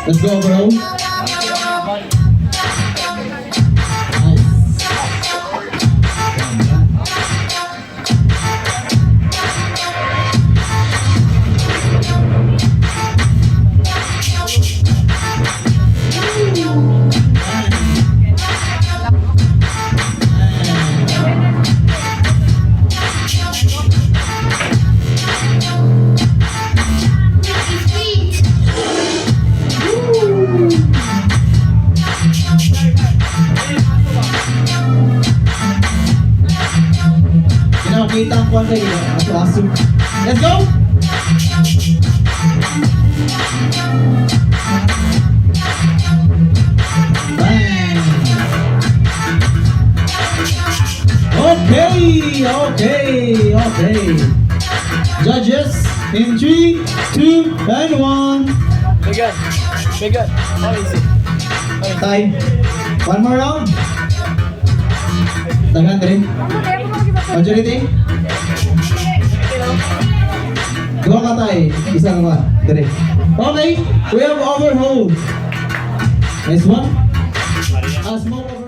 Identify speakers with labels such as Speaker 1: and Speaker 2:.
Speaker 1: Let's go, Overhaul. Kita ang kwan kayo. Aso-aso. Let's go! Bang! Okay. Judges, in 3, 2, and 1.
Speaker 2: Bigyan. How easy?
Speaker 1: Time. One more round. Tagan rin. Majority? Dua ka tayo. Isang one. Dire. Okay. We have Overhaul. Nice one. Smoke over.